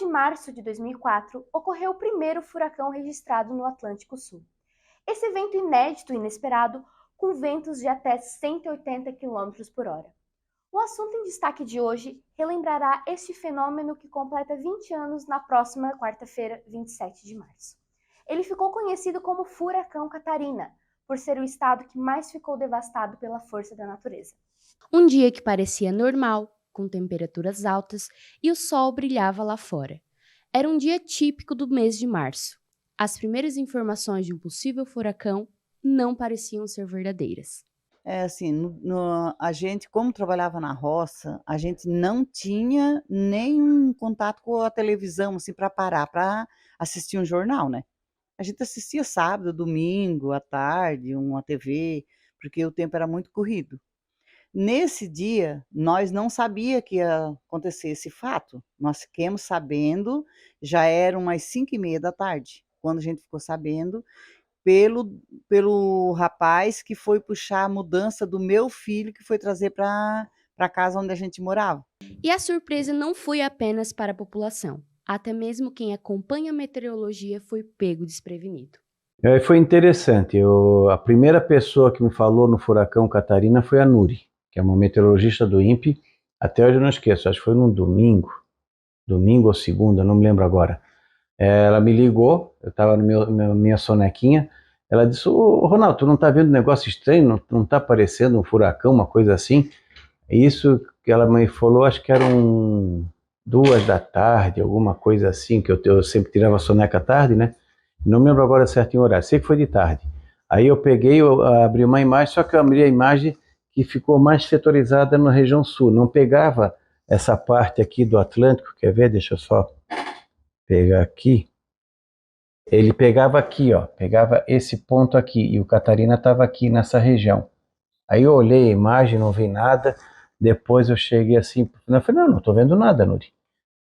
de março de 2004, ocorreu o primeiro furacão registrado no Atlântico Sul. Esse evento inédito e inesperado, com ventos de até 180 km por hora. O assunto em destaque de hoje relembrará este fenômeno que completa 20 anos na próxima quarta-feira, 27 de março. Ele ficou conhecido como Furacão Catarina, por ser o estado que mais ficou devastado pela força da natureza. Um dia que parecia normal, com temperaturas altas e o sol brilhava lá fora. Era um dia típico do mês de março. As primeiras informações de um possível furacão não pareciam ser verdadeiras. Assim, a gente, como trabalhava na roça, a gente não tinha nenhum contato com a televisão, assim, para parar para assistir um jornal, né? A gente assistia sábado, domingo, à tarde, uma TV, porque o tempo era muito corrido. Nesse dia, nós não sabia que ia acontecer esse fato. Nós fiquemos sabendo, já eram umas 5h30 da tarde, quando a gente ficou sabendo, pelo rapaz que foi puxar a mudança do meu filho, que foi trazer para a casa onde a gente morava. E a surpresa não foi apenas para a população. Até mesmo quem acompanha a meteorologia foi pego desprevenido. Foi interessante. A primeira pessoa que me falou no furacão Catarina foi a Nuri, que é uma meteorologista do INPE. Até hoje eu não esqueço, acho que foi num domingo ou segunda, não me lembro agora. Ela me ligou, eu estava na minha sonequinha. Ela disse: "Ô, Ronaldo, tu não está vendo um negócio estranho? Não está parecendo um furacão, uma coisa assim?" Isso que ela me falou, acho que eram 2 da tarde, alguma coisa assim, que eu sempre tirava soneca à tarde, né? Não me lembro agora certo em horário, sei que foi de tarde. Aí eu peguei, eu abri uma imagem, só que eu abri a imagem que ficou mais setorizada na região sul, não pegava essa parte aqui do Atlântico. Quer ver? Deixa eu só pegar aqui. Ele pegava aqui, ó, pegava esse ponto aqui, e o Catarina estava aqui nessa região. Aí eu olhei a imagem, não vi nada. Depois eu cheguei assim, eu falei: não estou vendo nada, Nuri.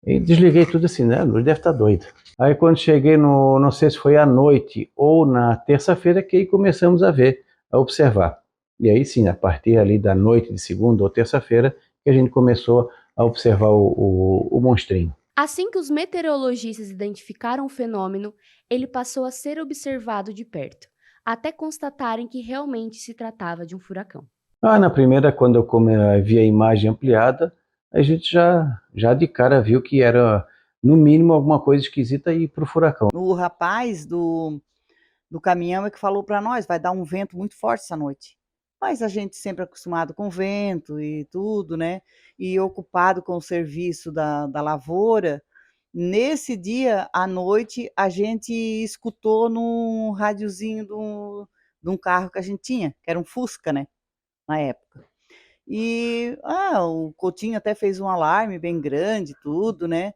E desliguei tudo assim, né? A Nuri deve estar doida. Aí quando cheguei não sei se foi à noite ou na terça-feira, que aí começamos a ver, a observar. E aí sim, a partir ali da noite de segunda ou terça-feira, que a gente começou a observar o monstrinho. Assim que os meteorologistas identificaram o fenômeno, ele passou a ser observado de perto, até constatarem que realmente se tratava de um furacão. Na primeira, quando eu vi a imagem ampliada, a gente já de cara viu que era, no mínimo, alguma coisa esquisita aí para o furacão. O rapaz do caminhão é que falou para nós: vai dar um vento muito forte essa noite. Mas a gente sempre acostumado com vento e tudo, né? E ocupado com o serviço da lavoura. Nesse dia, à noite, a gente escutou num radiozinho de um carro que a gente tinha, que era um Fusca, né? Na época. E o Coutinho até fez um alarme bem grande, tudo, né?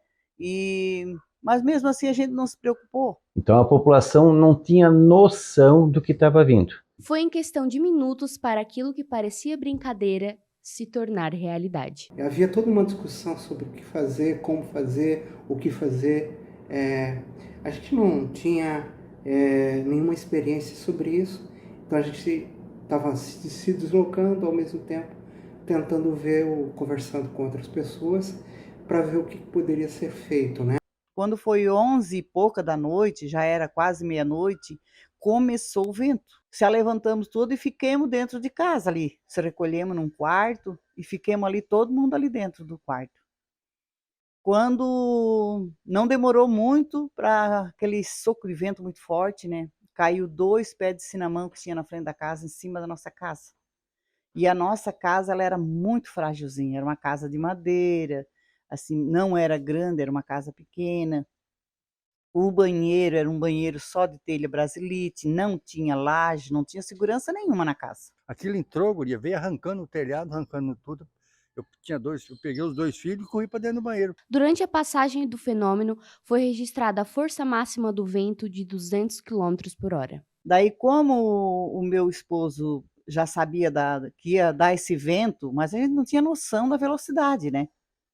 Mas mesmo assim a gente não se preocupou. Então a população não tinha noção do que estava vindo. Foi em questão de minutos para aquilo que parecia brincadeira se tornar realidade. Havia toda uma discussão sobre o que fazer, como fazer, o que fazer. A gente não tinha nenhuma experiência sobre isso, então a gente estava se deslocando ao mesmo tempo, tentando ver, conversando com outras pessoas, para ver o que poderia ser feito, né? Quando foi 11 e pouca da noite, já era quase meia-noite, começou o vento. Se levantamos tudo e fiquemos dentro de casa ali. Se recolhemos num quarto e fiquemos ali, todo mundo ali dentro do quarto. Quando não demorou muito para aquele soco de vento muito forte, né? Caiu 2 pés de cinamão que tinha na frente da casa, em cima da nossa casa. E a nossa casa, ela era muito frágilzinha, era uma casa de madeira, assim, não era grande, era uma casa pequena. O banheiro era um banheiro só de telha brasilite, não tinha laje, não tinha segurança nenhuma na casa. Aquilo entrou, guria, veio arrancando o telhado, arrancando tudo. Eu peguei os 2 filhos e corri para dentro do banheiro. Durante a passagem do fenômeno, foi registrada a força máxima do vento de 200 km por hora. Daí, como o meu esposo já sabia que ia dar esse vento, mas a gente não tinha noção da velocidade, né?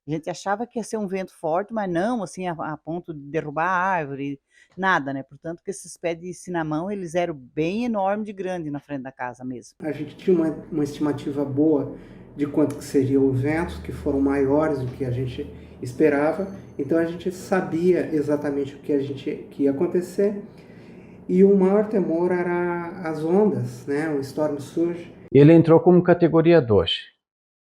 A gente achava que ia ser um vento forte, mas não, assim, a ponto de derrubar a árvore, nada, né? Portanto, que esses pés de cinamão, eles eram bem enormes de grande na frente da casa mesmo. A gente tinha uma estimativa boa de quanto que seriam os ventos, que foram maiores do que a gente esperava. Então a gente sabia exatamente o que ia acontecer. E o maior temor era as ondas, né? O storm surge. Ele entrou como categoria 2.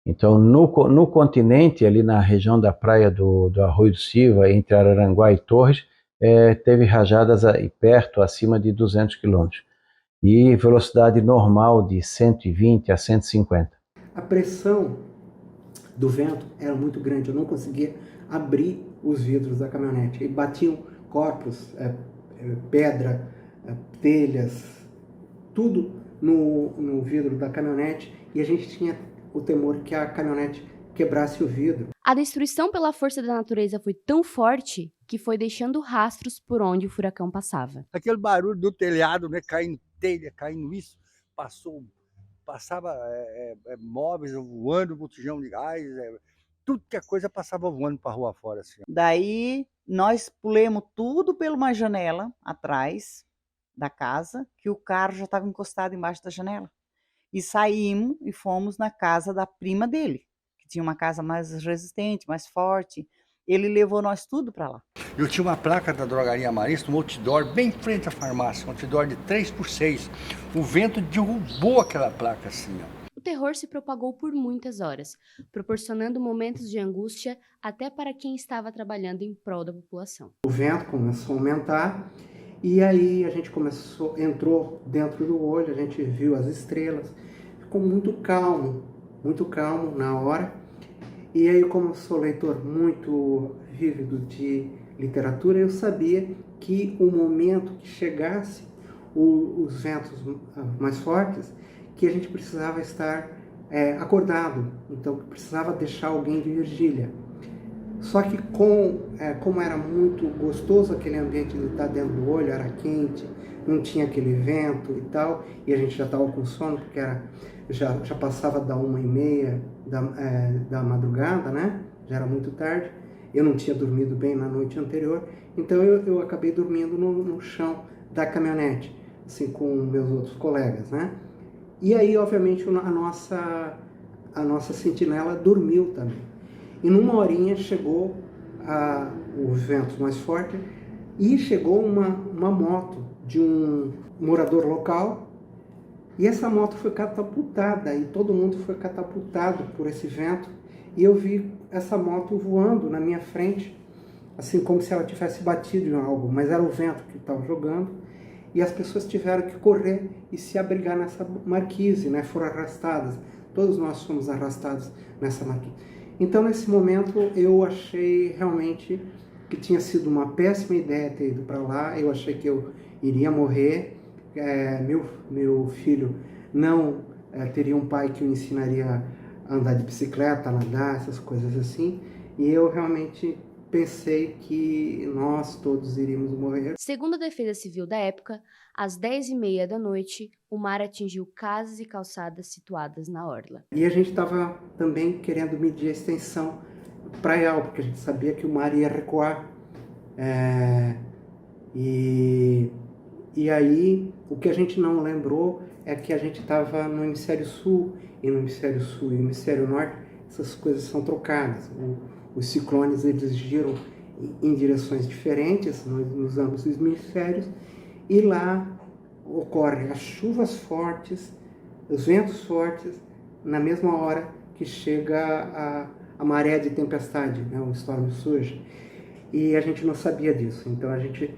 Então, no continente, ali na região da praia do Arroio do Silva, entre Araranguá e Torres, teve rajadas perto, acima de 200 km. E velocidade normal de 120 a 150. A pressão do vento era muito grande, eu não conseguia abrir os vidros da caminhonete. E batiam corpos, pedra, telhas, tudo no vidro da caminhonete, e a gente tinha o temor que a caminhonete quebrasse o vidro. A destruição pela força da natureza foi tão forte que foi deixando rastros por onde o furacão passava. Aquele barulho do telhado, né, caindo telha, caindo isso, passava móveis voando, botijão de gás, tudo que a coisa passava voando para a rua fora. Assim. Daí nós pulemos tudo por uma janela atrás da casa, que o carro já estava encostado embaixo da janela. E saímos e fomos na casa da prima dele, que tinha uma casa mais resistente, mais forte. Ele levou nós tudo para lá. Eu tinha uma placa da Drogaria Marista, um outdoor bem em frente à farmácia, um outdoor de 3x6. O vento derrubou aquela placa assim, ó. O terror se propagou por muitas horas, proporcionando momentos de angústia até para quem estava trabalhando em prol da população. O vento começou a aumentar e aí a gente entrou dentro do olho, a gente viu as estrelas, ficou muito calmo na hora. E aí, como eu sou leitor muito vívido de literatura, eu sabia que o momento que chegasse os ventos mais fortes, que a gente precisava estar acordado, então precisava deixar alguém de vigília. Só que como era muito gostoso aquele ambiente de estar dentro do olho, era quente, não tinha aquele vento e tal, e a gente já estava com sono, porque já passava da 1h30 da madrugada, né? Já era muito tarde, eu não tinha dormido bem na noite anterior, então eu acabei dormindo no chão da caminhonete, assim, com meus outros colegas, né? E aí, obviamente, a nossa sentinela dormiu também. E numa horinha chegou o vento mais forte e chegou uma moto de um morador local, e essa moto foi catapultada e todo mundo foi catapultado por esse vento, e eu vi essa moto voando na minha frente, assim como se ela tivesse batido em algo, mas era o vento que estava jogando, e as pessoas tiveram que correr e se abrigar nessa marquise, né? Foram arrastadas, todos nós fomos arrastados nessa marquise. Então, nesse momento, eu achei realmente que tinha sido uma péssima ideia ter ido para lá. Eu achei que eu iria morrer. Meu filho não teria um pai que o ensinaria a andar de bicicleta, a nadar, essas coisas assim. E eu realmente pensei que nós todos iríamos morrer. Segundo a Defesa Civil da época, às 10h30 da noite, o mar atingiu casas e calçadas situadas na orla. E a gente estava também querendo medir a extensão praial, porque a gente sabia que o mar ia recuar. E aí, o que a gente não lembrou é que a gente estava no hemisfério sul, e no hemisfério sul e no hemisfério norte, essas coisas são trocadas. Os ciclones, eles giram em direções diferentes nos ambos hemisférios, e lá ocorrem as chuvas fortes, os ventos fortes, na mesma hora que chega a maré de tempestade, né, o storm surge. E a gente não sabia disso, então a gente,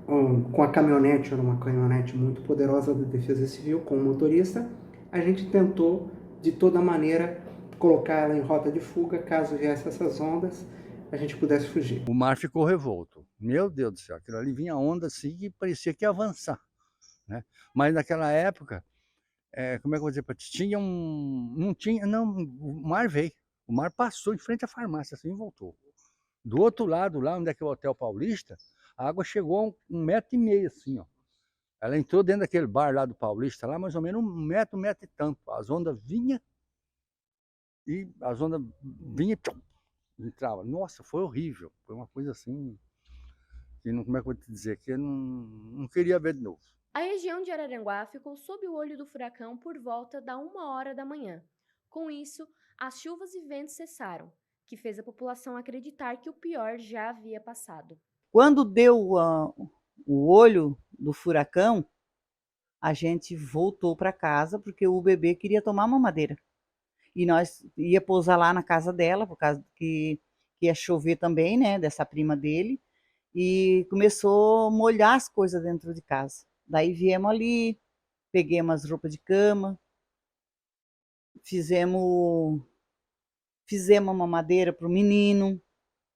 com a caminhonete, era uma caminhonete muito poderosa da Defesa Civil, com o motorista, a gente tentou de toda maneira colocar ela em rota de fuga, caso viesse essas ondas, a gente pudesse fugir. O mar ficou revolto. Meu Deus do céu, aquilo ali vinha onda assim que parecia que ia avançar, né? Mas naquela época, como é que eu vou dizer para ti? O mar veio. O mar passou em frente à farmácia assim e voltou. Do outro lado, lá onde é que é o Hotel Paulista, a água chegou a 1,5 m assim, ó. Ela entrou dentro daquele bar lá do Paulista, lá mais ou menos 1 metro e tanto. As ondas vinham e entrava. Nossa, foi horrível. Foi uma coisa assim, que não, como é que eu vou te dizer, que eu não queria ver de novo. A região de Araranguá ficou sob o olho do furacão por volta da 1h da manhã. Com isso, As chuvas e ventos cessaram, que fez a população acreditar que o pior já havia passado. Quando deu o olho do furacão, a gente voltou para casa porque o bebê queria tomar mamadeira. E nós ia pousar lá na casa dela, por causa que ia chover também, né, dessa prima dele, e começou a molhar as coisas dentro de casa. Daí viemos ali, peguei umas roupas de cama, fizemos uma mamadeira para o menino,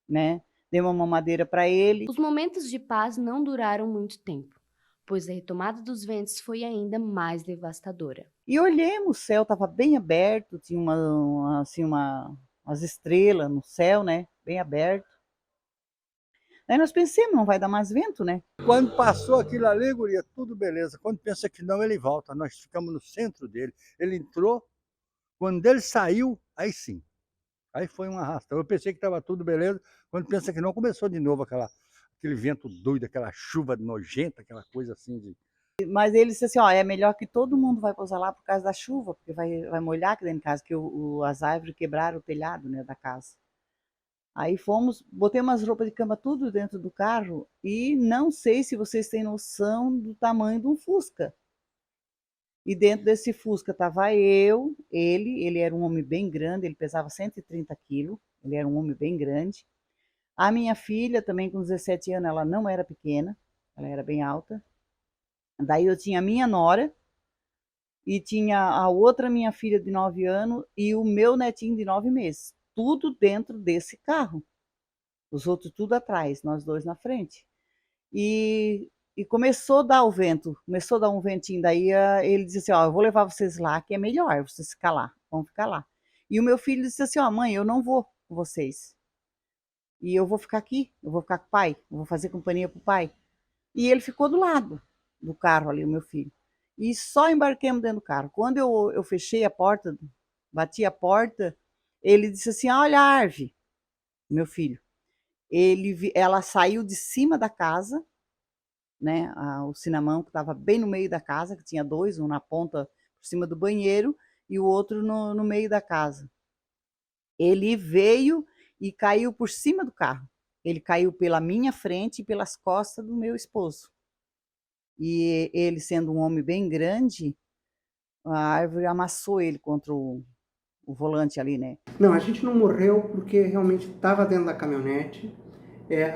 né? Demos uma mamadeira para ele. Os momentos de paz não duraram muito tempo, pois a retomada dos ventos foi ainda mais devastadora. E olhemos, o céu estava bem aberto, tinha umas estrelas no céu, né? Bem aberto. Aí nós pensamos, não vai dar mais vento, né? Quando passou aquilo ali, guria, tudo beleza. Quando pensa que não, ele volta. Nós ficamos no centro dele. Ele entrou, quando ele saiu, aí sim. Aí foi um arrastão. Eu pensei que estava tudo beleza. Quando pensa que não, começou de novo aquele vento doido, aquela chuva nojenta, aquela coisa assim de... Mas ele disse assim, ó, é melhor que todo mundo vai pousar lá por causa da chuva, porque vai molhar aqui dentro de casa, que as árvores quebraram o telhado, né, da casa. Aí fomos, botei umas roupas de cama tudo dentro do carro e não sei se vocês têm noção do tamanho de um Fusca. E dentro desse Fusca estava ele era um homem bem grande, ele pesava 130 quilos, ele era um homem bem grande. A minha filha, também com 17 anos, ela não era pequena, ela era bem alta. Daí eu tinha a minha nora e tinha a outra minha filha de 9 anos e o meu netinho de 9 meses. Tudo dentro desse carro. Os outros tudo atrás, nós dois na frente. E começou a dar o vento, começou a dar um ventinho. Daí ele disse assim, ó, eu vou levar vocês lá, que é melhor vocês ficar lá, vão ficar lá. E o meu filho disse assim, ó, mãe, eu não vou com vocês. E eu vou ficar aqui, eu vou ficar com o pai, eu vou fazer companhia pro pai. E ele ficou do lado do carro ali, o meu filho. E só embarquemos dentro do carro. Quando eu fechei a porta, bati a porta, ele disse assim, olha a Arve, meu filho. Ela saiu de cima da casa, né, o Cinnamon, que estava bem no meio da casa, que tinha dois, um na ponta por cima do banheiro e o outro no meio da casa. Ele veio e caiu por cima do carro. Ele caiu pela minha frente e pelas costas do meu esposo. E ele, sendo um homem bem grande, a árvore amassou ele contra o volante ali, né? Não, a gente não morreu porque realmente estava dentro da caminhonete.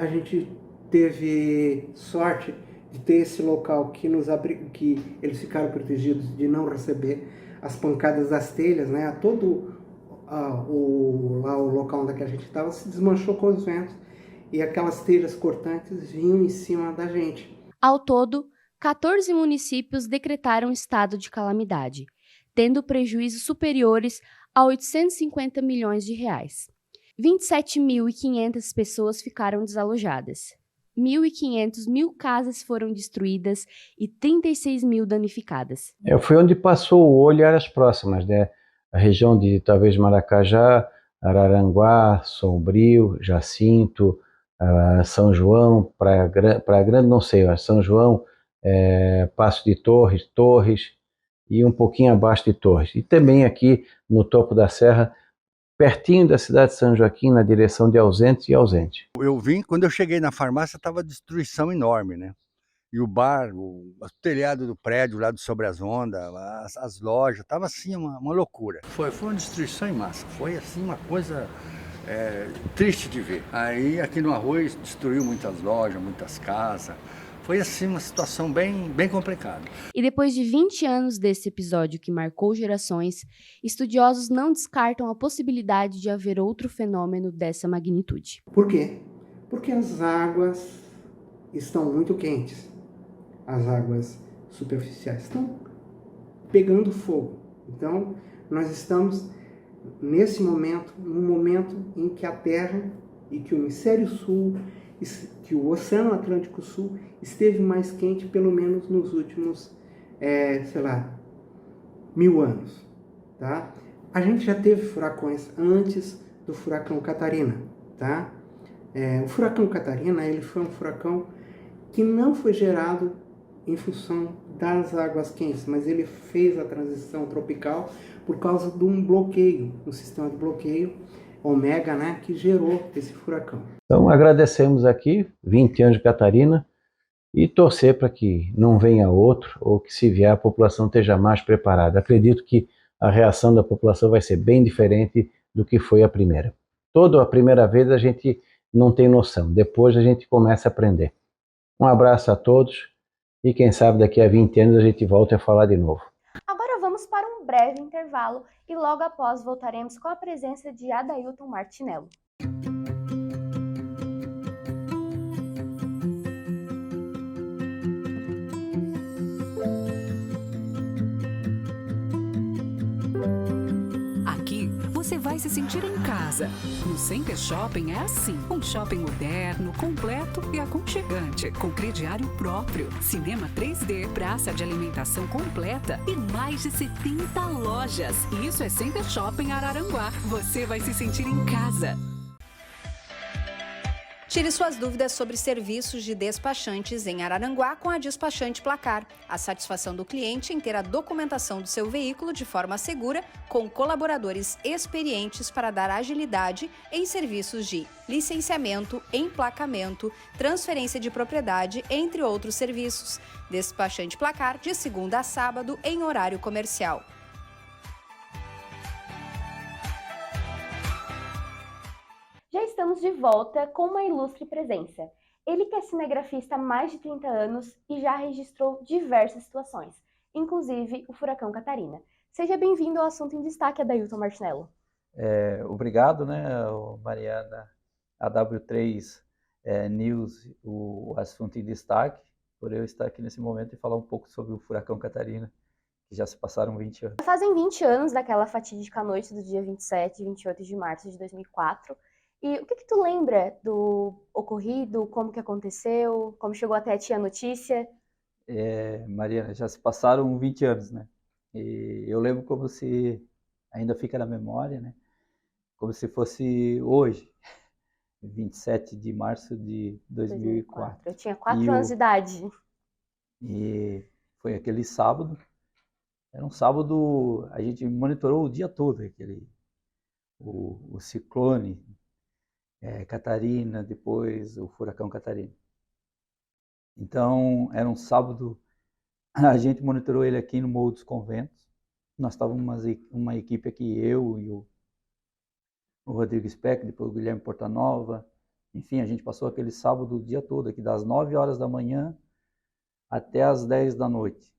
A gente teve sorte de ter esse local que eles ficaram protegidos de não receber as pancadas das telhas, né? Todo o local onde a gente estava se desmanchou com os ventos e aquelas telhas cortantes vinham em cima da gente. Ao todo, 14 municípios decretaram estado de calamidade, tendo prejuízos superiores a 850 milhões de reais. 27.500 pessoas ficaram desalojadas. 1.500 casas foram destruídas e 36 mil danificadas. Foi onde passou o olho e áreas próximas, né? A região de talvez Maracajá, Araranguá, Sombrio, Jacinto, São João, Praia Grande, não sei, São João, Passo de Torres e um pouquinho abaixo de Torres. E também aqui no topo da serra, pertinho da cidade de São Joaquim, na direção de Ausentes e Ausente. Eu vim, quando eu cheguei na farmácia, estava destruição enorme, né? E o bar, o telhado do prédio lá sobre as ondas, as lojas, estava assim uma loucura. Foi uma destruição em massa, foi assim uma coisa triste de ver. Aí aqui no Arroz destruiu muitas lojas, muitas casas. Foi assim uma situação bem complicada. E depois de 20 anos desse episódio que marcou gerações, estudiosos não descartam a possibilidade de haver outro fenômeno dessa magnitude. Por quê? Porque as águas estão muito quentes. As águas superficiais estão pegando fogo. Então, nós estamos nesse momento, num momento em que a Terra e que o hemisfério sul, que o Oceano Atlântico Sul esteve mais quente pelo menos nos últimos, 1000 anos. Tá? A gente já teve furacões antes do furacão Catarina. Tá? O furacão Catarina ele foi um furacão que não foi gerado em função das águas quentes, mas ele fez a transição tropical por causa de um bloqueio, um sistema de bloqueio Ômega, né, que gerou esse furacão. Então agradecemos aqui 20 anos de Catarina e torcer para que não venha outro ou que, se vier, a população esteja mais preparada. Acredito que a reação da população vai ser bem diferente do que foi a primeira. Toda a primeira vez a gente não tem noção, depois a gente começa a aprender. Um abraço a todos e quem sabe daqui a 20 anos a gente volta a falar de novo. Agora vamos para um breve intervalo e logo após voltaremos com a presença de Adailton Martinello. Aqui você vai se sentir em casa. No Center Shopping é assim, um shopping moderno, completo e aconchegante, com crediário próprio, cinema 3D, praça de alimentação completa e mais de 70 lojas. Isso é Center Shopping Araranguá. Você vai se sentir em casa. Tire suas dúvidas sobre serviços de despachantes em Araranguá com a Despachante Placar. A satisfação do cliente em ter a documentação do seu veículo de forma segura, com colaboradores experientes para dar agilidade em serviços de licenciamento, emplacamento, transferência de propriedade, entre outros serviços. Despachante Placar, de segunda a sábado, em horário comercial. Já estamos de volta com uma ilustre presença. Ele que é cinegrafista há mais de 30 anos e já registrou diversas situações, inclusive o furacão Catarina. Seja bem-vindo ao Assunto em Destaque, Adailton Martinello. Obrigado, né, Mariana, a W3 News, o Assunto em Destaque, por eu estar aqui nesse momento e falar um pouco sobre o furacão Catarina, que já se passaram 20 anos. Fazem 20 anos daquela fatídica noite do dia 27 e 28 de março de 2004. E o que tu lembra do ocorrido, como que aconteceu, como chegou até a ti a notícia? Mariana, já se passaram 20 anos, né? E eu lembro como se, ainda fica na memória, né? Como se fosse hoje, 27 de março de 2004. Eu tinha 4 anos de idade. E foi aquele sábado, era um sábado, a gente monitorou o dia todo, o ciclone, Catarina, depois o furacão Catarina. Então, era um sábado, a gente monitorou ele aqui no Morro dos Conventos. Nós estávamos uma equipe aqui, eu e o Rodrigo Speck, depois o Guilherme Portanova. Enfim, a gente passou aquele sábado o dia todo aqui, das 9 horas da manhã até as 10 da noite.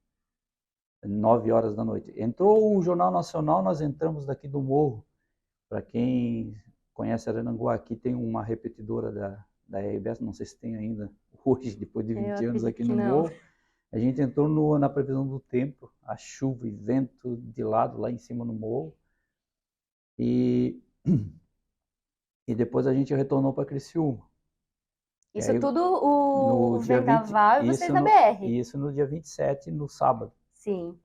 9 horas da noite. Entrou o Jornal Nacional, nós entramos daqui do morro. Para quem conhece Araranguá, aqui tem uma repetidora da RBS, não sei se tem ainda hoje, depois de 20 anos aqui no morro. A gente entrou na previsão do tempo, a chuva e vento de lado, lá em cima no morro. E depois a gente retornou para Criciúma. Isso aí, tudo o vendaval e vocês na BR. Isso no dia 27, no sábado. Sim.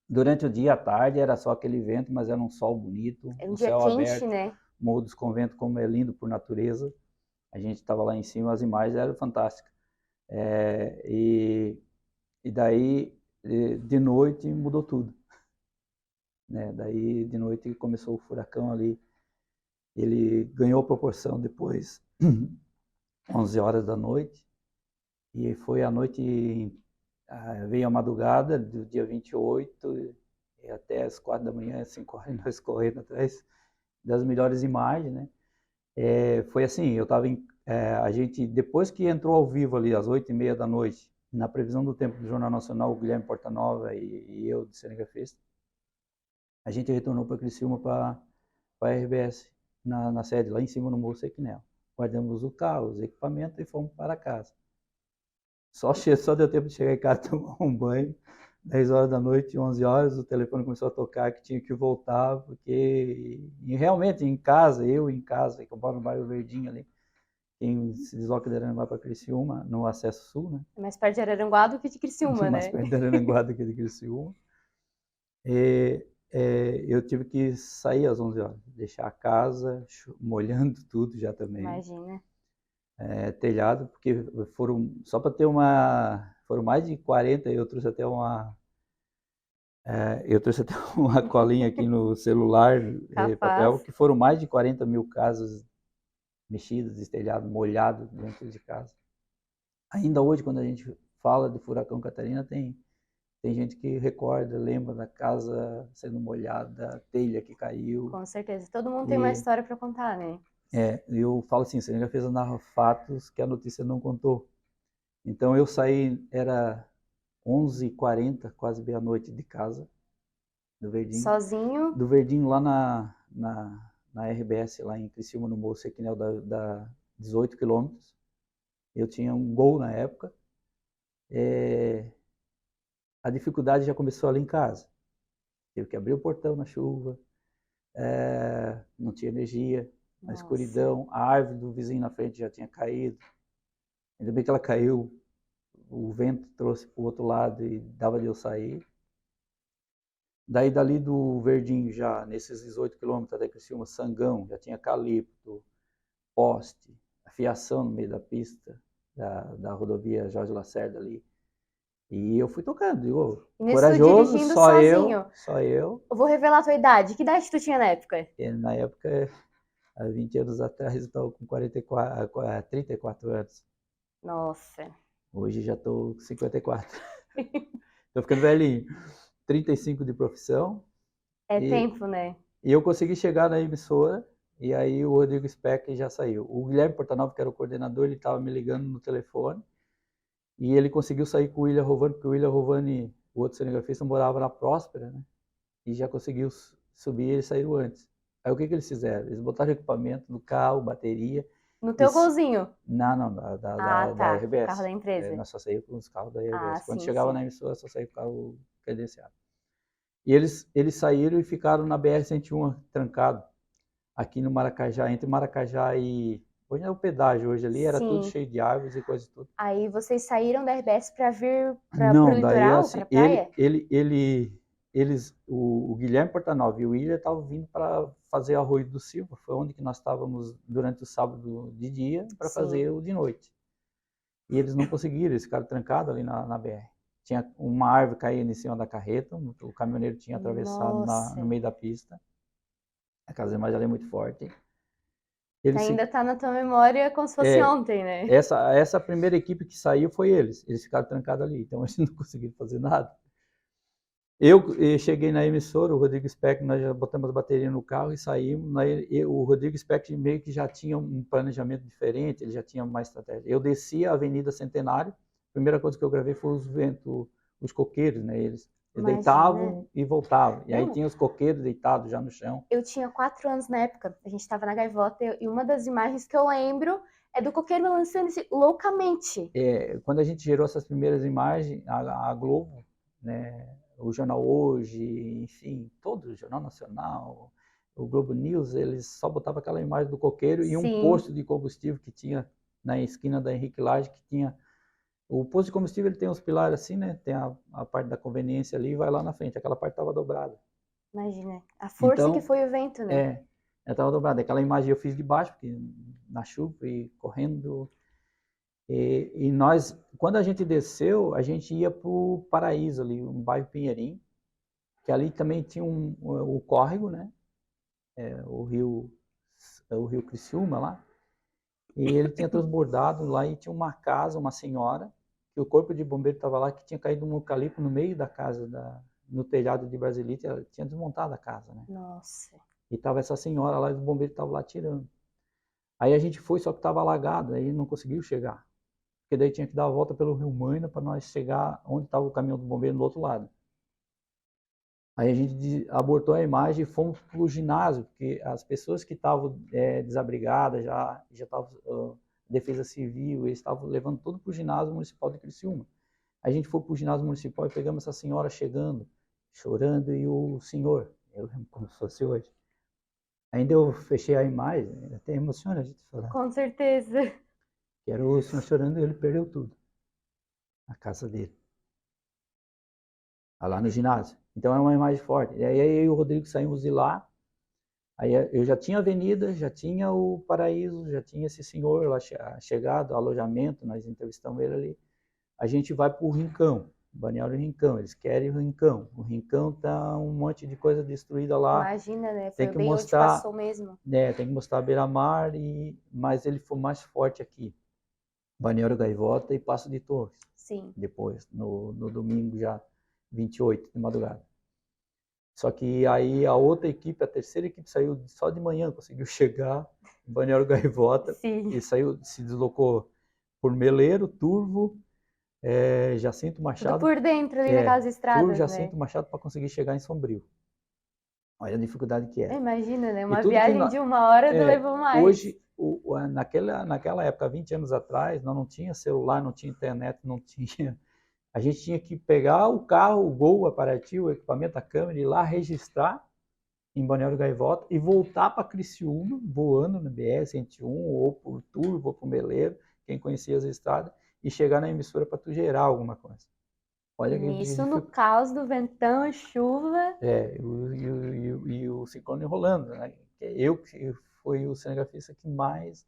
Durante o dia, à tarde, era só aquele vento, mas era um sol bonito. É um dia quente, aberto, né? Morro dos Conventos, como é lindo por natureza. A gente estava lá em cima, as imagens eram fantásticas. E daí, de noite, mudou tudo. Né? Daí, de noite, começou o furacão ali. Ele ganhou proporção depois, 11 horas da noite. E foi a noite, veio a madrugada do dia 28, e até as 4 da manhã, 5 horas, nós correndo atrás das melhores imagens, né? Foi assim, eu estava a gente, depois que entrou ao vivo ali, às 8h30 da noite, na previsão do tempo do Jornal Nacional, o Guilherme Portanova e eu, de cinegrafista, a gente retornou para Criciúma, para a RBS, na sede, lá em cima no Morro Sequinel. Guardamos o carro, os equipamentos e fomos para casa. Só deu tempo de chegar em casa, tomar um banho. 10 horas da noite, 11 horas, o telefone começou a tocar que tinha que voltar, porque e realmente eu em casa, que eu moro no bairro Verdinho ali, quem se desloca de Araranguá para Criciúma, no acesso sul, né? Mais perto de Araranguá do que de Criciúma, né? Mais perto de Araranguá do que de Criciúma. Eu tive que sair às 11 horas, deixar a casa molhando tudo já também. Imagina. Telhado, porque foram foram mais de 40, eu trouxe até uma colinha aqui no celular, papel, que foram mais de 40 mil casas mexidas, estelhadas, molhadas dentro de casa. Ainda hoje, quando a gente fala do furacão Catarina, tem gente que recorda, lembra da casa sendo molhada, a telha que caiu. Com certeza, todo mundo tem uma história para contar, né? Eu falo assim, você ainda fez narrar fatos que a notícia não contou. Então eu saí, era 11h40, quase meia-noite de casa, do Verdinho. Sozinho? Do Verdinho lá na RBS, lá em Criciúma, no Morro Sequinel, da 18 quilômetros. Eu tinha um Gol na época. A dificuldade já começou ali em casa. Tive que abrir o portão na chuva, não tinha energia, na escuridão, a árvore do vizinho na frente já tinha caído. Ainda bem que ela caiu, o vento trouxe para o outro lado e dava de eu sair. Daí dali do Verdinho, já nesses 18 quilômetros até Criciúma, Sangão, já tinha calipto, poste, fiação no meio da pista, da rodovia Jorge Lacerda ali. E eu fui tocando, corajoso, só sozinho. eu. Eu vou revelar a tua idade. Que idade tu tinha na época? Na época, há 20 anos atrás, eu estava com 34 anos. Nossa. Hoje já estou com 54. Estou ficando velhinho. 35 de profissão. Tempo, né? E eu consegui chegar na emissora, e aí o Rodrigo Speck já saiu. O Guilherme Portanova, que era o coordenador, ele estava me ligando no telefone, e ele conseguiu sair com o William Rovani, porque o William Rovani, o outro cinegrafista, morava na Próspera, né? E já conseguiu subir, eles saíram antes. Aí o que eles fizeram? Eles botaram equipamento no carro, bateria. No teu Golzinho? Não, da RBS. Carro da empresa. Nós só saímos com os carros da RBS. Quando sim, chegava na emissora, só saía com o carro credenciado. E eles saíram e ficaram na BR-101, trancado, aqui no Maracajá, entre Maracajá e... Hoje é o pedágio, hoje ali era tudo cheio de árvores e coisa e tudo. Aí vocês saíram da RBS para vir para o litoral, assim, para praia? O Guilherme Portanova e o William estavam vindo para fazer Arroio do Silva, foi onde que nós estávamos durante o sábado de dia para fazer o de noite. E eles não conseguiram, eles ficaram trancados ali na BR. Tinha uma árvore caindo em cima da carreta, o caminhoneiro tinha atravessado no meio da pista. Aquelas imagens ali é muito forte. Ainda está na tua memória como se fosse ontem, né? Essa primeira equipe que saiu foi eles ficaram trancados ali, então eles não conseguiram fazer nada. Eu cheguei na emissora, o Rodrigo Speck, nós já botamos a bateria no carro e saímos. O Rodrigo Speck meio que já tinha um planejamento diferente, ele já tinha mais estratégia. Eu desci a Avenida Centenário, a primeira coisa que eu gravei foi os ventos, os coqueiros, né? Eles deitavam e voltavam. E aí tinha os coqueiros deitados já no chão. Eu tinha 4 anos na época, a gente estava na Gaivota, e uma das imagens que eu lembro é do coqueiro balançando-se loucamente. Quando a gente gerou essas primeiras imagens, a Globo, né, o Jornal Hoje, enfim, todo o Jornal Nacional, o Globo News, eles só botavam aquela imagem do coqueiro e um posto de combustível que tinha na esquina da Henrique Lage, que tinha... O posto de combustível ele tem uns pilares assim, né? Tem a parte da conveniência ali e vai lá na frente. Aquela parte estava dobrada. Imagina, a força então, que foi o vento, né? Ela estava dobrada. Aquela imagem eu fiz de baixo, porque na chuva e correndo. E nós, quando a gente desceu, a gente ia para o Paraíso ali, um bairro Pinheirinho, que ali também tinha o córrego, né? O rio Criciúma lá. E ele tinha transbordado lá e tinha uma casa, uma senhora, que o corpo de bombeiro estava lá, que tinha caído um eucalipto no meio da casa, no telhado de Brasilite, ela tinha desmontado a casa, né? Nossa. E estava essa senhora lá e os bombeiros estavam lá tirando. Aí a gente foi, só que estava alagado, aí não conseguiu chegar. Porque daí tinha que dar a volta pelo Rio Maina para nós chegar onde estava o caminhão do bombeiro do outro lado. Aí a gente abortou a imagem e fomos para o ginásio, porque as pessoas que estavam desabrigadas, já estavam defesa civil, eles estavam levando tudo para o ginásio municipal de Criciúma. Aí a gente foi para o ginásio municipal e pegamos essa senhora chegando, chorando, e o senhor, eu lembro como se fosse hoje. Ainda eu fechei a imagem, até emociona a gente falar. Com certeza. Que era o senhor chorando e ele perdeu tudo. A casa dele. Lá no ginásio. Então é uma imagem forte. E aí eu e o Rodrigo saímos de lá. Aí eu já tinha a avenida, já tinha o Paraíso, já tinha esse senhor lá chegado, alojamento, nós entrevistamos ele ali. a gente vai para o Rincão, Balneário Rincão, eles querem o Rincão. O Rincão tá um monte de coisa destruída lá. Imagina, né? Tem Foi que bem onde mostrar, passou mesmo. né, tem que mostrar a beira-mar, mas ele foi mais forte aqui. Balneário Gaivota e Passo de Torres. Sim. Depois, no domingo já, 28 de madrugada. Só que aí a outra equipe, a terceira equipe saiu só de manhã, conseguiu chegar em Balneário Gaivota. Sim. E saiu, se deslocou por Meleiro, Turvo, Jacinto Tudo Machado. por dentro ali naquelas Turvo, estradas, Jacinto né? Machado para conseguir chegar em Sombrio. Olha a dificuldade que é. Imagina, né? E Uma tudo que viagem de 1 hora levou mais. Hoje, naquela época, 20 anos atrás, não tinha celular, não tinha internet, não tinha. A gente tinha que pegar o carro, o Gol, a Paraty, o equipamento, a câmera, ir lá registrar em Balneário Gaivota e voltar para Criciúma, voando no BR-101, ou por Turvo, ou por Meleiro, quem conhecia as estradas, e chegar na emissora para tu gerar alguma coisa. Olha que Isso no caos do ventão e chuva. e o ciclone rolando, né? Eu que fui o cinegrafista que mais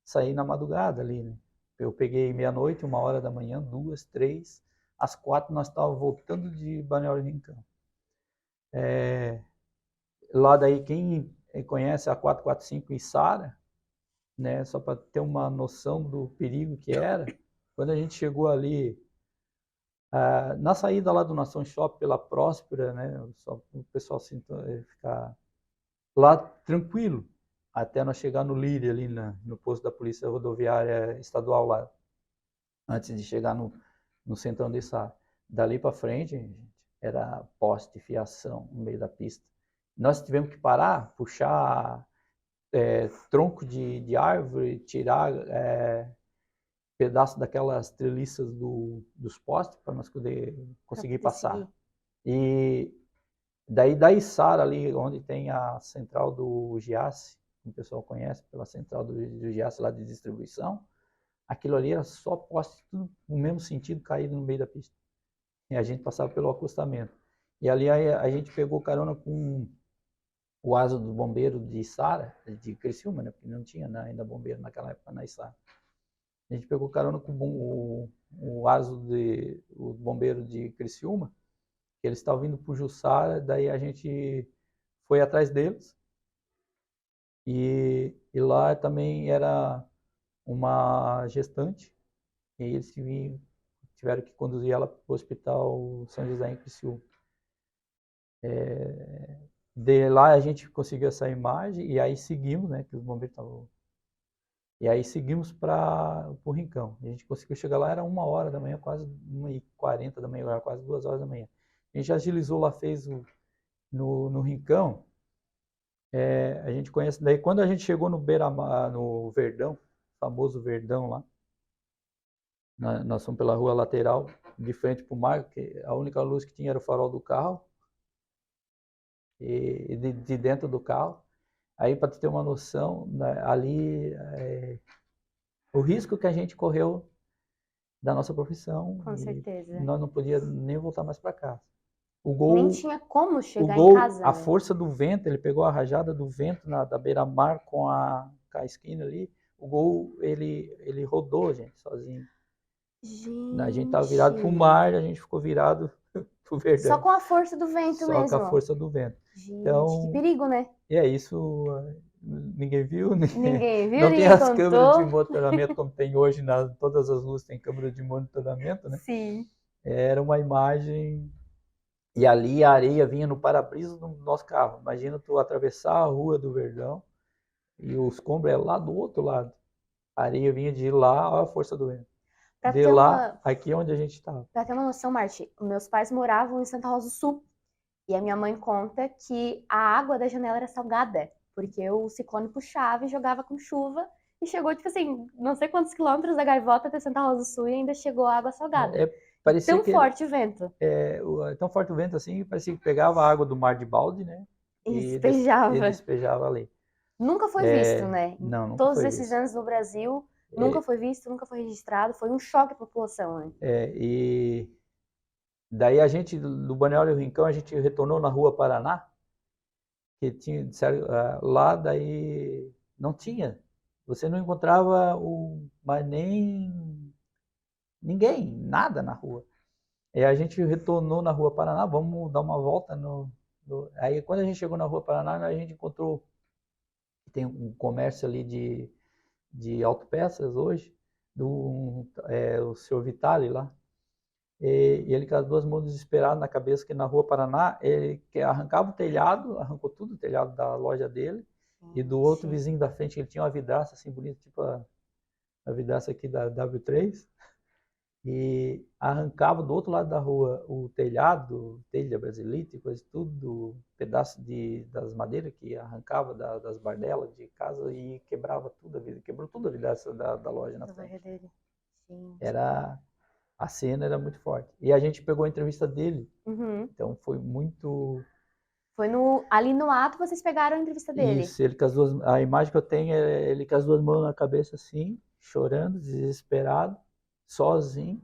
saí na madrugada ali, né? Eu peguei meia-noite, 1 hora da manhã, 2, 3, às 4 nós estávamos voltando de Balneário Rincão. Lá daí, quem conhece a 445 Içara, né, só para ter uma noção do perigo que era, quando a gente chegou ali, na saída lá do Nação Shopping pela Próspera, né, só para o pessoal ficar lá tranquilo, até nós chegar no Lírio, ali no posto da Polícia Rodoviária Estadual lá, antes de chegar no centrão de Içara. Dali para frente, gente, era poste, fiação no meio da pista. Nós tivemos que parar, puxar tronco de árvore, tirar pedaço daquelas treliças dos postes para nós conseguir passar. E daí da Içara ali, onde tem a central do Giasse, que o pessoal conhece pela central do Giasse lá de distribuição, aquilo ali era só poste, tudo no mesmo sentido, caído no meio da pista. E a gente passava pelo acostamento. E ali a gente pegou carona com o asa do bombeiro de Içara, de Criciúma, né? Porque não tinha ainda bombeiro naquela época na Içara. A gente pegou carona com o asa do bombeiro de Criciúma, que eles estavam vindo para o Jussara, daí a gente foi atrás deles. E lá também era uma gestante, e aí eles tiveram que conduzir ela para o Hospital São José em Criciúma. De lá a gente conseguiu essa imagem e aí seguimos, né, que os bombeiros estavam... E aí seguimos para o Rincão. A gente conseguiu chegar lá, era 1 hora da manhã, quase 1h40 da manhã, quase 2 horas da manhã. A gente agilizou lá, fez no Rincão. A gente conhece, daí quando a gente chegou no Beira-Mar, no Verdão, famoso Verdão lá, nós fomos pela rua lateral, de frente para o mar, que a única luz que tinha era o farol do carro, e de dentro do carro. Aí, para tu ter uma noção, né, ali, o risco que a gente correu da nossa profissão. Com certeza. Nós não podíamos nem voltar mais para casa. Nem tinha como chegar Gol, em casa. A força do vento, ele pegou a rajada do vento da beira-mar com a esquina ali. O Gol, ele rodou, gente, sozinho. Gente. A gente estava virado para o mar, a gente ficou virado para o Verdão. Só com a força do vento mesmo. Só com a força do vento. Gente, então, que perigo, né? E é isso, ninguém viu. Ninguém viu, não ninguém tem as contou. câmeras de monitoramento como tem hoje, todas as ruas têm câmera de monitoramento, né? Sim. Era uma imagem, e ali a areia vinha no para-brisa do nosso carro. Imagina tu atravessar a rua do Verdão e o escombro é lá do outro lado. A areia vinha de lá, olha a força do vento. De lá, aqui onde a gente estava. Pra ter uma noção, Marti, meus pais moravam em Santa Rosa do Sul. E a minha mãe conta que a água da janela era salgada, porque o ciclone puxava e jogava com chuva, e chegou, tipo assim, não sei quantos quilômetros da Gaivota até Santa Rosa do Sul e ainda chegou água salgada. Parecia forte o vento. Tão forte o vento assim, parecia que pegava a água do mar de balde, né? E despejava ali. Nunca foi visto, né? Não, nunca Todos foi esses visto. anos no Brasil, nunca foi visto, nunca foi registrado, foi um choque à população, né? E daí a gente, do Balneário Rincão, a gente retornou na Rua Paraná, que tinha, lá daí não tinha, você não encontrava mas nem ninguém, nada na rua. E a gente retornou na Rua Paraná, vamos dar uma volta Aí quando a gente chegou na Rua Paraná, a gente encontrou, tem um comércio ali de autopeças hoje, o senhor Vitali lá, e ele com as duas mãos desesperadas na cabeça, que na Rua Paraná, ele arrancava o telhado, arrancou tudo o telhado da loja dele, e do outro vizinho da frente, ele tinha uma vidraça assim bonita, tipo a vidraça aqui da W3, e arrancava do outro lado da rua o telhado, telha brasilite, coisa tudo, pedaço das madeiras que arrancava das bardelas de casa e quebrava tudo, quebrou tudo a vidraça da loja na frente. Dele. Sim. A cena era muito forte. E a gente pegou a entrevista dele, então foi muito... Foi ali no ato vocês pegaram a entrevista dele? Isso, a imagem que eu tenho é ele com as duas mãos na cabeça assim, chorando, desesperado, sozinho,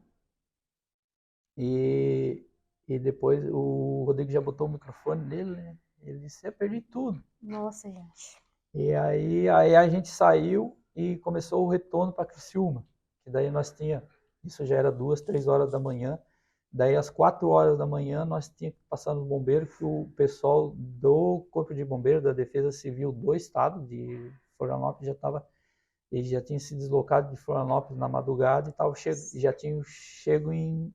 e depois o Rodrigo já botou o microfone nele, né? Ele disse, eu perdi tudo. Nossa, gente. E aí a gente saiu e começou o retorno para Criciúma, que daí nós tinha, isso já era 2, 3 horas da manhã, daí às 4 horas da manhã nós tínhamos que passar no bombeiro, que o pessoal do Corpo de Bombeiro da Defesa Civil do Estado de Florianópolis eles já tinham se deslocado de Florianópolis na madrugada e já tinham chego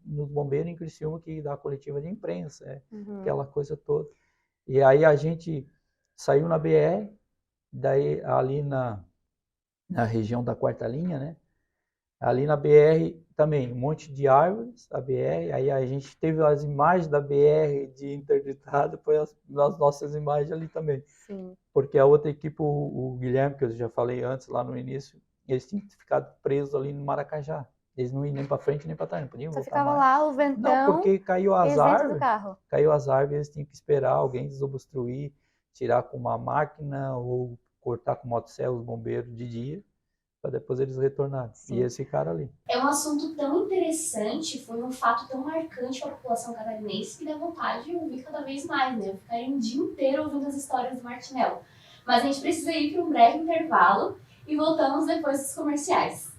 nos bombeiros em Criciúma, que dá a coletiva de imprensa, aquela coisa toda. E aí a gente saiu na BR, daí ali na região da quarta linha, né? Ali na BR também, um monte de árvores, a BR, aí a gente teve as imagens da BR de interditada, foi as nossas imagens ali também. Sim. Porque a outra equipe, o Guilherme, que eu já falei antes, lá no início, eles tinham ficado presos ali no Maracajá. Eles não iam nem para frente nem para trás, não podiam voltar ficava mais. lá, o ventão, não, porque caiu as árvores, do carro. Caiu as árvores, eles tinham que esperar alguém desobstruir, tirar com uma máquina ou cortar com motosserra os bombeiros de dia, para depois eles retornarem. Sim. E eles ficaram ali. É um assunto tão interessante, foi um fato tão marcante para a população catarinense que dá vontade de ouvir cada vez mais, né? Eu ficaria um dia inteiro ouvindo as histórias do Martinello. Mas a gente precisa ir para um breve intervalo e voltamos depois dos comerciais.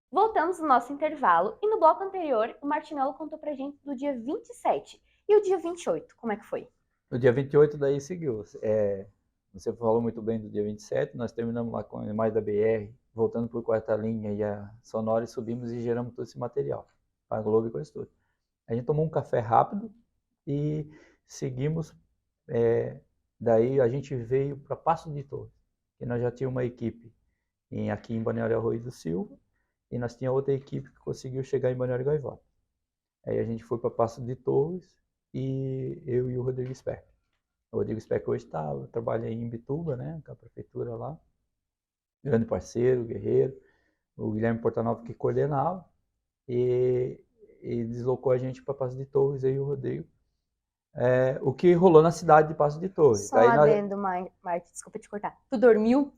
Voltamos no nosso intervalo e no bloco anterior o Martinello contou pra gente do dia 27 e o dia 28, como é que foi? No dia 28 daí seguiu. Você falou muito bem do dia 27, nós terminamos lá com a imagem da BR, voltando por quarta linha e a Sonora e subimos e geramos todo esse material, para a Globo e coisa toda. A gente tomou um café rápido e seguimos, daí a gente veio para Passo de Torres, que nós já tínhamos uma equipe aqui em Balneário Arroio do Silva, e nós tínhamos outra equipe que conseguiu chegar em Balneário Gaivota. Aí a gente foi para Passo de Torres e eu e o Rodrigo Speck. O Rodrigo Speck hoje trabalha em Imbituba, né, com a prefeitura lá. Grande parceiro, guerreiro. O Guilherme Portanova que coordenava e deslocou a gente para Passo de Torres, eu e o Rodrigo. O que rolou na cidade de Passo de Torres. Só adendo, Marta, desculpa te cortar. Tu dormiu?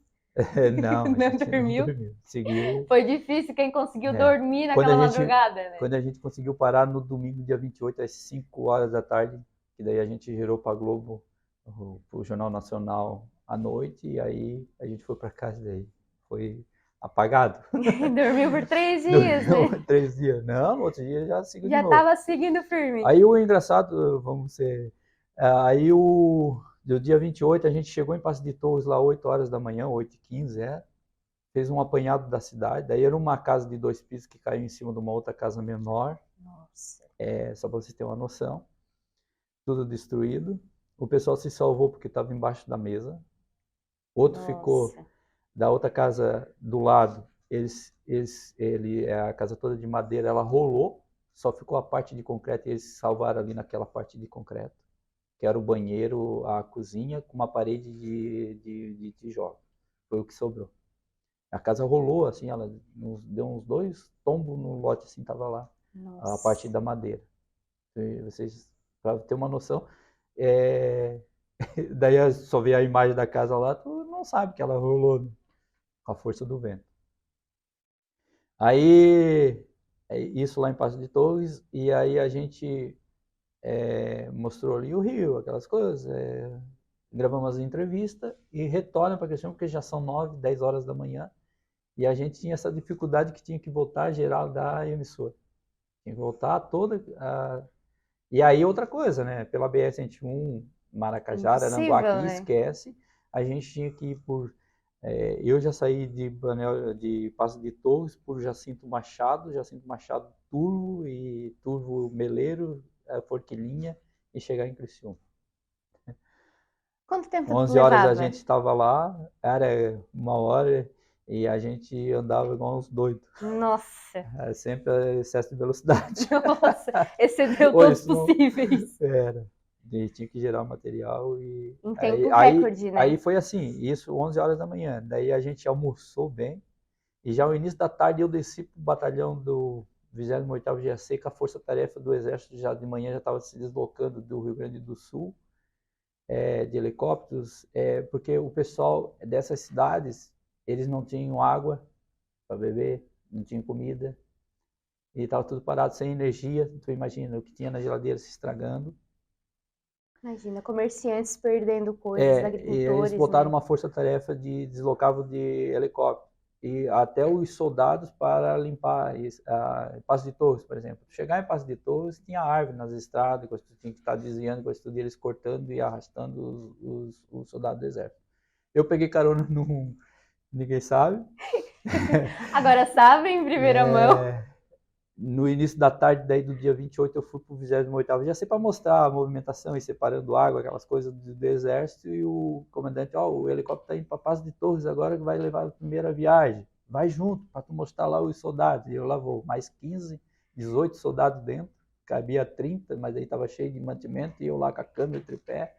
Não, não dormiu? Seguiu. Foi difícil quem conseguiu dormir naquela madrugada, né? Quando a gente conseguiu parar no domingo, dia 28, às 5 horas da tarde, que daí a gente girou para a Globo, para o Jornal Nacional à noite, e aí a gente foi para casa daí. Foi apagado. Dormiu por 3 dias, Dormiu né? por 3 dias. Não, no outro dia já seguiu de novo. Já estava seguindo firme. Aí o engraçado, vamos ser... Aí do dia 28, a gente chegou em Passo de Torres lá 8 horas da manhã, 8h15, fez um apanhado da cidade. Daí era uma casa de 2 pisos que caiu em cima de uma outra casa menor. Nossa. Só para vocês terem uma noção. Tudo destruído. O pessoal se salvou porque estava embaixo da mesa. Outro ficou da outra casa do lado. A casa toda de madeira, ela rolou. Só ficou a parte de concreto e eles se salvaram ali naquela parte de concreto, que era o banheiro, a cozinha, com uma parede de tijolo. Foi o que sobrou. A casa rolou, assim, ela deu uns 2 tombos no lote, assim, tava lá. Nossa. A parte da madeira. Vocês, para ter uma noção, daí só vê a imagem da casa lá, tu não sabe que ela rolou, né? Com a força do vento. Aí, isso lá em Passo de Torres, e aí a gente mostrou ali o rio, aquelas coisas, gravamos as entrevistas e retorna para a questão, porque já são 9, 10 horas da manhã, e a gente tinha essa dificuldade que tinha que voltar geral da emissora. Tinha que voltar toda. E aí outra coisa, né? Pela BR-101, Maracajá, Aranguá, que esquece, a gente tinha que ir por... eu já saí de Passo de Torres por Jacinto Machado Turvo e Turvo Meleiro, Forquilinha, e chegar em Criciúma. Quanto tempo 11 levava? horas a gente estava lá, era 1 hora, e a gente andava igual uns doidos. Nossa. Sempre excesso de velocidade. Nossa, excedeu todos os possíveis. Era. E tinha que gerar o material e... Em tempo recorde, né? Aí foi assim, isso 11 horas da manhã. Daí a gente almoçou bem. E já no início da tarde eu desci para o batalhão do 28º GAC, com a força-tarefa do Exército já de manhã já estava se deslocando do Rio Grande do Sul, de helicópteros, porque o pessoal dessas cidades, eles não tinham água para beber, não tinham comida, e estava tudo parado, sem energia. Tu imagina o que tinha na geladeira se estragando. Imagina, comerciantes perdendo coisas, agricultores. Eles botaram né? uma força-tarefa deslocavam de helicóptero. E até os soldados para limpar Passo de Torres, por exemplo. Chegar em Passo de Torres, tinha árvore nas estradas, coisa que tinha que estar desviando, coisa tudo, eles cortando e arrastando os soldados do exército. Eu peguei carona num... Ninguém sabe. Agora sabem, em primeira mão. No início da tarde, daí do dia 28, eu fui para o 28º, já sei para mostrar a movimentação e separando água, aquelas coisas do exército, e o comandante, o helicóptero está indo para Passo de Torres agora, que vai levar a primeira viagem, vai junto, para tu mostrar lá os soldados. E eu lá vou, mais 15, 18 soldados dentro, cabia 30, mas aí estava cheio de mantimento, e eu lá com a câmera, tripé.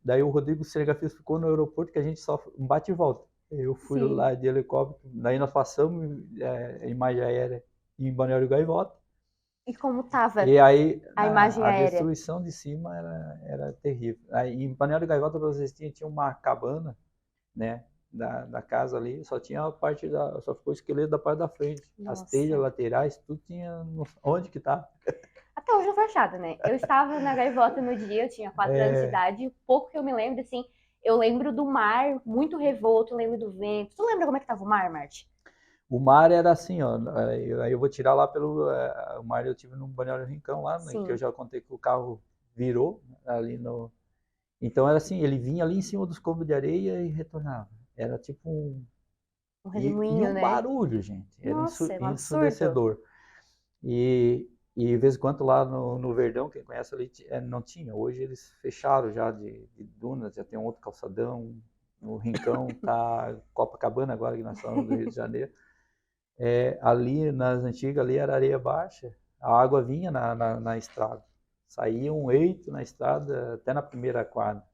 Daí o Rodrigo Cinegrafista ficou no aeroporto, que a gente só bate e volta. Eu fui lá de helicóptero, daí nós passamos imagem aérea em Balneário Gaivota. E como estava a imagem aérea? A destruição de cima era terrível. Aí, em Balneário Gaivota, para vocês tinha uma cabana, né, da casa ali, só tinha a parte só ficou o esqueleto da parte da frente. Nossa. As telhas laterais, tudo tinha... Onde que tá? Até hoje na fachada, né? Eu estava na Gaivota no dia, eu tinha 4 anos de idade, o pouco que eu me lembro, assim, eu lembro do mar muito revolto, eu lembro do vento. Tu lembra como é que tava o mar, Marte? O mar era assim, ó. Aí eu vou tirar lá pelo... o mar eu tive no Balneário Rincão lá, né, que eu já contei que o carro virou ali no... Então era assim, ele vinha ali em cima dos combos de areia e retornava. Era tipo um redemoinho, né? Barulho, gente. Era ensurdecedor. E de vez em quando lá no Verdão, quem conhece ali, não tinha. Hoje eles fecharam já de dunas, já tem um outro calçadão. No Rincão tá Copacabana agora, que nós estamos no Rio de Janeiro. Ali nas antigas ali era areia baixa, a água vinha na estrada. Saía um eito na estrada até na primeira quadra.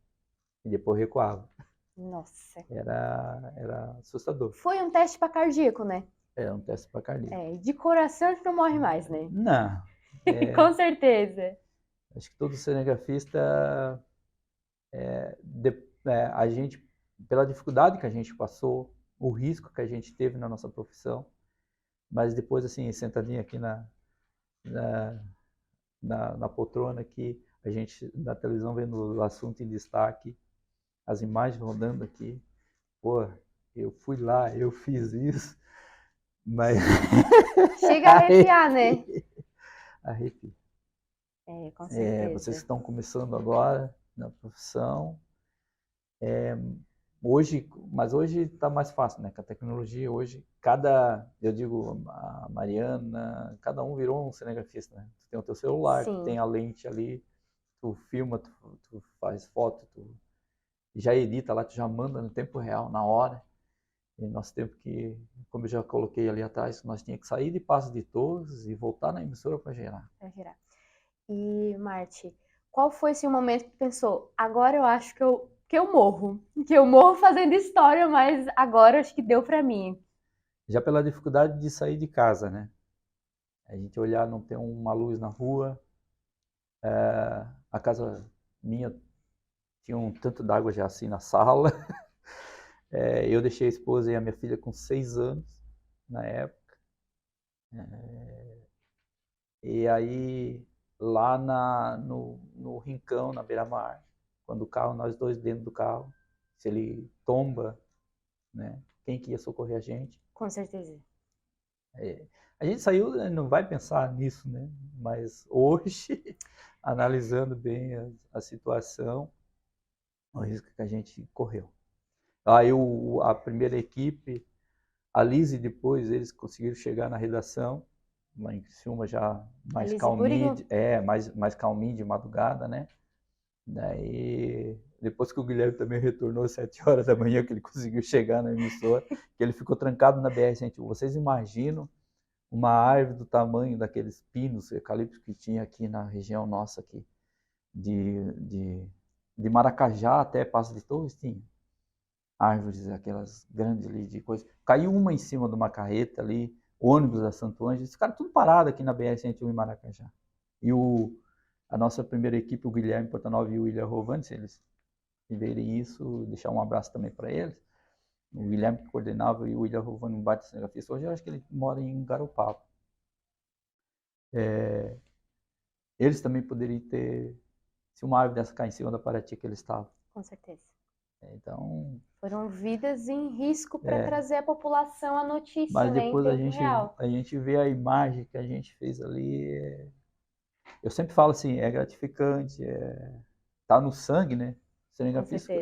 E depois recuava. Nossa. Era assustador. Foi um teste para cardíaco, né? É um teste para cardíaco. De coração a gente não morre mais, né? Não. Com certeza. Acho que todo cinegrafista, a gente, pela dificuldade que a gente passou, o risco que a gente teve na nossa profissão, mas depois, assim, sentadinho aqui na poltrona aqui, a gente na televisão vendo o assunto em destaque, as imagens rodando aqui, pô, eu fui lá, eu fiz isso, mas... Chega a arrepiar, né? Arrepio. Com vocês certeza. que estão começando agora na profissão. Hoje está mais fácil, né? Com a tecnologia, hoje, eu digo, a Mariana, cada um virou um cinegrafista, né? Tu tem o teu celular, tu Sim. tem a lente ali, tu filma, tu faz foto, tu já edita lá, tu já manda no tempo real, na hora. E nosso tempo que, como eu já coloquei ali atrás, nós tínhamos que sair de Passo de Torres e voltar na emissora para gerar. E, Marti, qual foi esse momento que tu pensou, agora eu acho que eu morro fazendo história, mas agora acho que deu para mim. Já pela dificuldade de sair de casa, né? A gente olhar, não ter uma luz na rua. A casa minha tinha um tanto d'água já assim na sala. Eu deixei a esposa e a minha filha com 6 anos na época. E aí, lá no Rincão, na beira-mar, quando o carro, nós dois dentro do carro, se ele tomba, né? Quem que ia socorrer a gente? Com certeza. A gente saiu, não vai pensar nisso, né? Mas hoje, analisando bem a situação, o risco que a gente correu. Aí a primeira equipe, a Lise depois, eles conseguiram chegar na redação, lá em Criciúma já mais calminho, mais calminho de madrugada, né? Daí, depois que o Guilherme também retornou às 7 horas da manhã, que ele conseguiu chegar na emissora, que ele ficou trancado na BR-101. Vocês imaginam uma árvore do tamanho daqueles pinos, eucaliptos que tinha aqui na região nossa aqui, de Maracajá até Passo de Torres, tinha árvores, aquelas grandes ali de coisa. Caiu uma em cima de uma carreta ali, ônibus da Santo Ângelo, esse cara tudo parado aqui na BR-101 em Maracajá. E a nossa primeira equipe, o Guilherme Portanova e o William Rovani, se eles verem isso, deixar um abraço também para eles. O Guilherme que coordenava e o William Rovani, um baita cinegrafista. Hoje eu acho que ele mora em Garopaba. Eles também poderiam ter, se uma árvore dessa cair em cima da Paraty que eles estavam. Com certeza. Então, foram vidas em risco para trazer à população a notícia, mas né, depois em tempo real. a gente vê a imagem que a gente fez ali. Eu sempre falo assim, é gratificante, tá no sangue, né?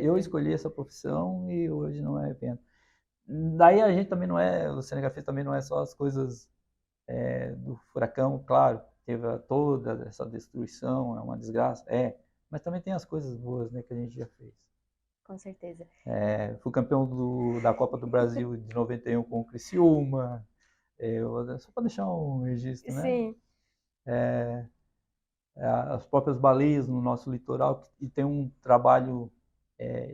Eu escolhi essa profissão e hoje não é pena. Daí a gente também não é, o cinegrafista também não é só as coisas do furacão, claro, teve toda essa destruição, é uma desgraça, mas também tem as coisas boas, né, que a gente já fez. Com certeza. Fui campeão da Copa do Brasil de 91 com o Criciúma, só para deixar um registro, né? Sim. As próprias baleias no nosso litoral, e tem um trabalho,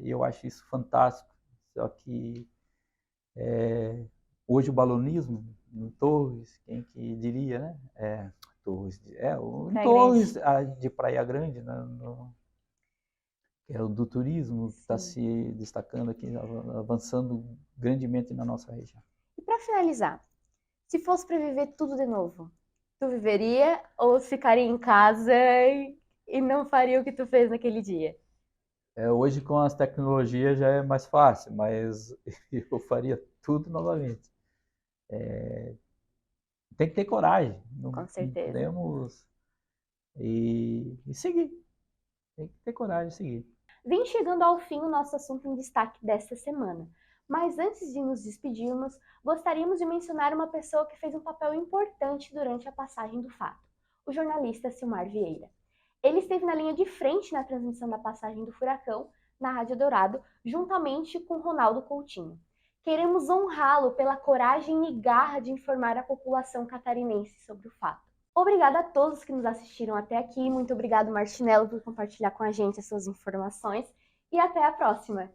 eu acho isso fantástico, só que hoje o balonismo, em Torres, quem que diria, né? Torres, Torres de Praia Grande, né? Que é o do turismo, que está se destacando aqui, avançando grandemente na nossa região. E para finalizar, se fosse para viver tudo de novo, tu viveria ou ficaria em casa e não faria o que tu fez naquele dia? Hoje com as tecnologias já é mais fácil, mas eu faria tudo novamente. Tem que ter coragem. Com certeza. Podemos e seguir. Tem que ter coragem de seguir. Vem chegando ao fim o nosso assunto em destaque desta semana. Mas antes de nos despedirmos, gostaríamos de mencionar uma pessoa que fez um papel importante durante a passagem do fato, o jornalista Silmar Vieira. Ele esteve na linha de frente na transmissão da passagem do furacão na Rádio Dourado, juntamente com Ronaldo Coutinho. Queremos honrá-lo pela coragem e garra de informar a população catarinense sobre o fato. Obrigada a todos que nos assistiram até aqui. Muito obrigado, Martinello, por compartilhar com a gente as suas informações. E até a próxima!